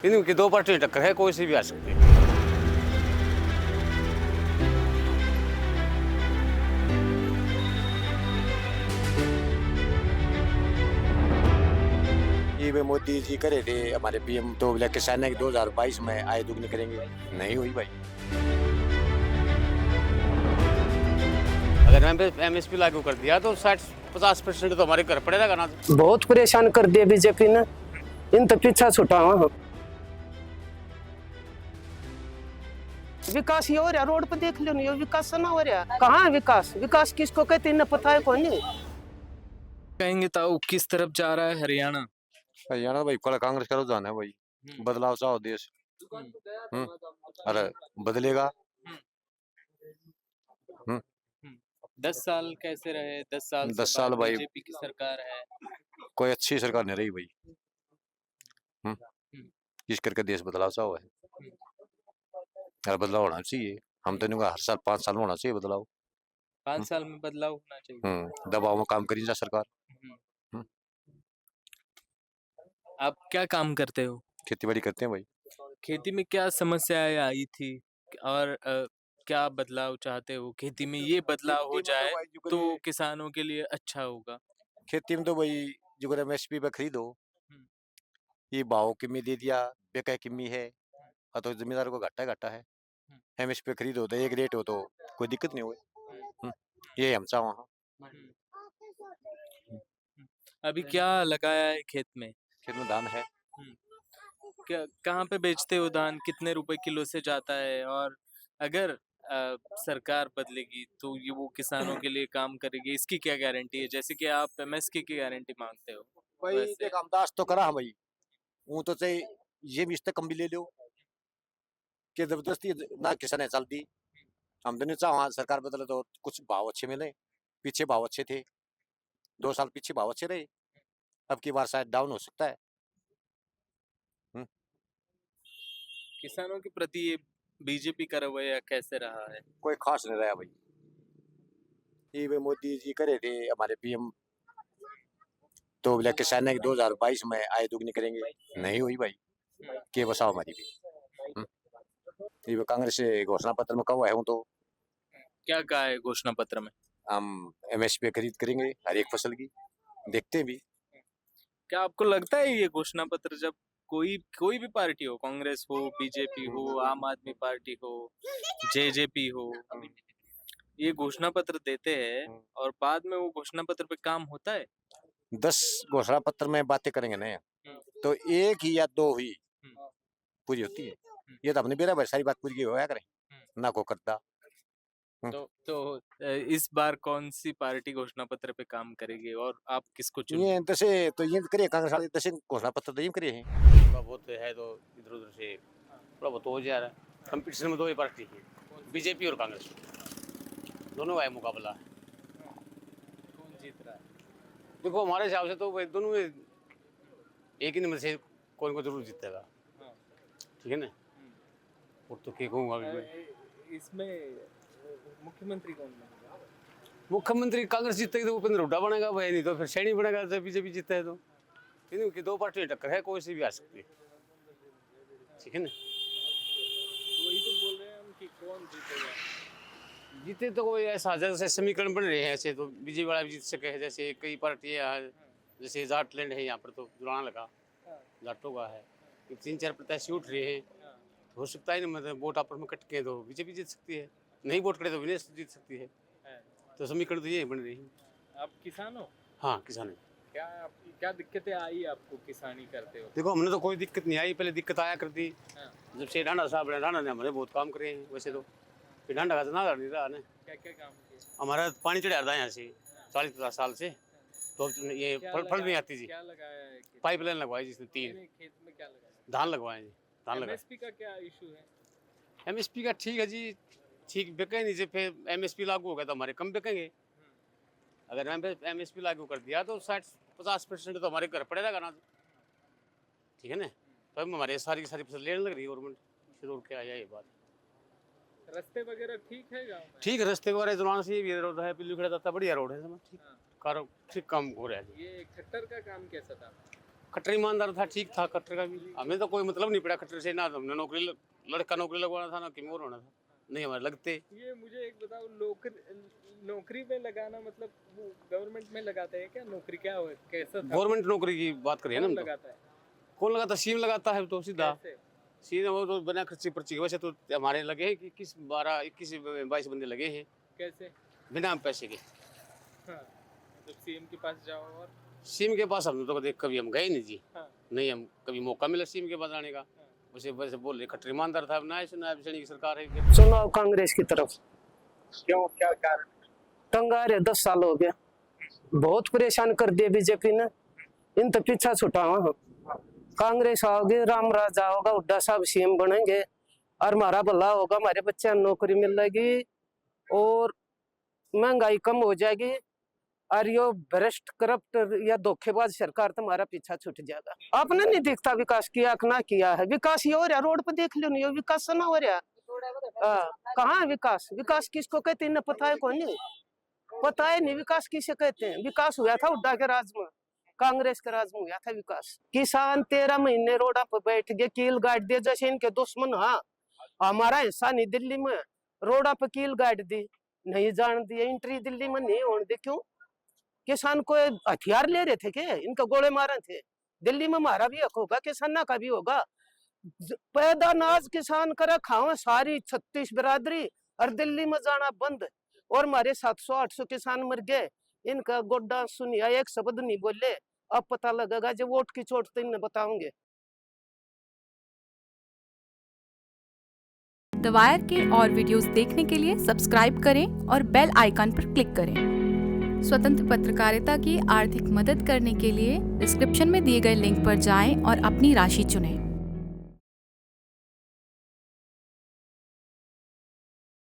इनकी दो पार्टी टक्कर है, कोई सी भी आ सकती है। ये वे मोदी जी करे थे हमारे पीएम, तो बोले किसान है कि 2022 में आय दुगनी करेंगे, नहीं हुई भाई। अगर एमएसपी लागू कर दिया तो 60-50% तो हमारे घर पड़ेगा ना। बहुत परेशान कर दिया बीजेपी ने, इन तो पीछा छुटा हुआ। विकास ये हो रहा, रोड पे देख लो, ये विकास ना हो रहा। कहाँ है विकास? विकास किसको कहते हैं पता है कौन नहीं। कहेंगे ताऊ किस तरफ जा रहा है हरियाणा? हरियाणा भाई कल कांग्रेस का रुझान है भाई, बदलाव चाहो देश। अरे बदलेगा। 10 साल कैसे रहे? 10 साल 10 साल भाई बीजेपी की सरकार है। कोई अच्छी सरकार नहीं रही भाई। किस करके देश बदलाव चाहो है, अरे बदलाव होना चाहिए। हम तो नहीं, हर साल 5 साल में होना चाहिए बदलाव। 5 साल में बदलाव होना चाहिए। दबाव में काम करी जा सरकार। आप क्या काम करते हो? खेती बाड़ी करते हैं भाई। खेती में क्या समस्याएं आई थी और क्या बदलाव चाहते हो? खेती में ये बदलाव हो जाए तो किसानों के लिए अच्छा होगा। खेती में तो भाई जो एमएसपी पे खरीदो, ये भाव किमी दे दिया, बेका किमी है, तो जमींदार को घाटा घाटा है। एमएसपी पे खरीदो तो एक रेट हो तो कोई दिक्कत नहीं हुई। ये हम चाह वहाँ अभी क्या लगाया है खेत में? खेत में धान है। क्या कहाँ पे बेचते हो धान? कितने रुपए किलो से जाता है? और अगर सरकार बदलेगी तो ये वो किसानों के लिए काम करेगी, इसकी क्या गारंटी है? जैसे कि आप एमएसपी की गारंटी मांगते हो भाई वैसे। देख हमदास तो करा भाई, वो तो चाहे ये भी इससे कम भी ले लो कि जबरदस्ती ना किसान है चलती। हम तो नहीं चाह सरकार बदले तो कुछ भाव अच्छे मिले। पीछे भाव अच्छे थे, 2 साल पीछे भाव अच्छे रहे, अब की बार शायद डाउन हो सकता है। किसानों के प्रति ये बीजेपी का रवैया कैसे रहा है? कोई खास नहीं रहा भाई। ये वे मोदी जी करे थे हमारे पीएम, तो बोले किसान है कि 2022 में आय दुगनी करेंगे, नहीं हुई भाई। के बसाओ हमारी भी। ये वे कांग्रेस से घोषणा पत्र में कहा है हूँ, तो क्या कहा है घोषणा पत्र में? हम एमएसपी खरीद करेंगे हर एक फसल की, देखते हैं भी। क्या आपको लगता है ये घोषणा पत्र जब कोई कोई भी पार्टी हो, कांग्रेस हो, बीजेपी हो, आम आदमी पार्टी हो, जेजेपी हो, ये घोषणा पत्र देते हैं और बाद में वो घोषणा पत्र पे काम होता है? 10 घोषणा पत्र में बातें करेंगे ना, तो एक ही या 2 ही पूरी होती है। ये तो हमने बेरा भाई सारी बात पूरी होया करें ना को करता। तो इस बार कौन सी पार्टी घोषणा पत्र पे काम करेगी और आप किसको चुन? ये तसे तो ये करे कांग्रेस वाले, तसे घोषणा पत्र तो ये करे हैं। थोड़ा बहुत है तो इधर उधर से थोड़ा बहुत हो जा रहा है। कंपटीशन में दो ही पार्टी है, बीजेपी और कांग्रेस, दोनों का है मुकाबला। कौन जीत रहा है? देखो हमारे हिसाब से तो भाई दोनों में एक ही नंबर से कोई को जरूर जीतेगा, ठीक है ना। और तो क्या कहूँगा अभी मैं। इसमें मुख्यमंत्री कौन बनेगा? मुख्यमंत्री कांग्रेस जीतेगी तो उपेंद्र हुड्डा बनेगा भाई, नहीं तो फिर सैनी बनेगा जब बीजेपी जीतता है तो। इनकी दो पार्टी टक्कर है, कोई सी भी आ सकती है, ठीक है ना। वही तो बोल रहे हैं हम कि कौन जीतेगा। जीते तो कोई ऐसा जैसे समीकरण बन रहे हैं, ऐसे तो बीजेपी वाला भी जीत सके है। जैसे कई पार्टियाँ जैसे जाटलैंड है, यहाँ पर तो जुड़ाना लगा, जाटों का है, 3-4 प्रत्याशी उठ रहे हैं, हो सकता है ना, मतलब वोट आपस में कट के तो बीजेपी जीत सकती है, नहीं वोट करे तो विनेश जीत सकती है। तो समीकरण तो ये बन रही है। आप किसान हो? हाँ किसान है। क्या आपकी क्या दिक्कतें आई आपको किसानी करते हो? देखो हमने तो कोई दिक्कत नहीं आई, पहले दिक्कत आया करती जब से डांडा साहब ने, डांडा ने हमारे बहुत काम करे हैं वैसे तो। फिर डांडा का तो ना नहीं रहा ना। क्या क्या काम किए? हमारा पानी चढ़ा रहा है यहाँ से 40-50 साल से, तो ये फल नहीं आती जी। क्या लगाया है? पाइपलाइन लगवाई जिसने 3 खेत में क्या लगाया? धान लगवाए जी, धान लगाए। एमएसपी का क्या इशू है? एमएसपी का ठीक है जी, ठीक बिके नहीं। जब फिर एमएसपी लागू होगा तो हमारे कम बिकेंगे। अगर एमएसपी लागू कर दिया तो 60-50% तो हमारे घर पड़ेगा ना, ठीक है ना। तो अब हमारे सारी की सारी फसल लेने लग रही है गवर्नमेंट, फिर और क्या है ये बात। रास्ते वगैरह ठीक है गांव में? ठीक है, रास्ते वगैरह दौरान से भी रोड है, पिल्लू खड़ा जाता बढ़िया रोड है, समझ ठीक। हाँ। कारो ठीक काम हो रहा है। ये खट्टर का काम कैसा था? खट्टर ईमानदार था, ठीक था खट्टर का भी। हमें तो कोई मतलब नहीं पड़ा खट्टर से, ना हमने लड़का नौकरी लगवाना था, ना कहीं और होना था, नहीं हमारे लगते। ये मुझे एक बताओ, नौकरी में लगाना मतलब वो गवर्नमेंट में लगाते हैं क्या? नौकरी क्या हो, कैसा था? गवर्नमेंट नौकरी की बात करिए ना कौन हम तो। लगाता है? कौन लगाता? सीएम लगाता है तो सीधा कैसे? सीधा, वो तो बिना खर्ची पर्ची के। वैसे तो हमारे लगे हैं कि 21 बंदे लगे हैं कैसे? बिना पैसे के। हाँ, जब सीएम के पास जाओ और सीएम के पास हम तो कभी हम गए नहीं जी। हाँ, नहीं, हम कभी मौका मिला सीएम के पास जाने का। वैसे वैसे बोल रहे खट्टर ईमानदार था, ना नायब श्रेणी की सरकार है। चुनाव कांग्रेस की तरफ। क्यों, क्या कारण? तंगा रहे 10 साल हो गया, बहुत परेशान कर दिया बीजेपी ने। इन तो पीछा छुटा हुआ। कांग्रेस आओगे, राम राज आओगा, हुड्डा साहब सीएम बनेंगे और हमारा भला होगा, हमारे बच्चे नौकरी मिलेगी और महंगाई कम हो जाएगी और यो भ्रष्ट करप्ट या धोखेबाज सरकार तुम्हारा पीछा छूट जाएगा। आपने नहीं दिखता विकास किया ना किया है? विकास ये हो रहा, रोड पर देख लो, नहीं विकास ना हो रहा। कहाँ है विकास? विकास किसको कहते हैं पता है? कौन नहीं पता है? नहीं विकास किसे कहते हैं? विकास हुआ था हुड्डा के राज में, कांग्रेस के राज में हुआ था विकास। किसान 13 महीने रोडा पर बैठ गए, कील गाड़ दिए जैसे इनके दुश्मन। हाँ, हमारा हिस्सा नहीं दिल्ली में, रोडा पर कील गाड़ दी, नहीं जान दिए, एंट्री दिल्ली में नहीं होने दे। क्यों? किसान को हथियार ले रहे थे क्या? इनका गोले मारे थे। दिल्ली में हमारा भी हक होगा, किसाना का भी होगा। पैदा नाज किसान करा खाओ सारी 36 बिरादरी, और दिल्ली में जाना बंद। और हमारे 700-800 किसान मर गए, इनका गोड्डा सुनिया, एक शब्द नहीं बोले। अब पता लगेगा जब वोट की चोट तो इन्हें बताओगे। द वायर के और वीडियोस देखने के लिए सब्सक्राइब करें और बेल आइकन पर क्लिक करें। स्वतंत्र पत्रकारिता की आर्थिक मदद करने के लिए डिस्क्रिप्शन में दिए गए लिंक पर जाएं और अपनी राशि चुनें।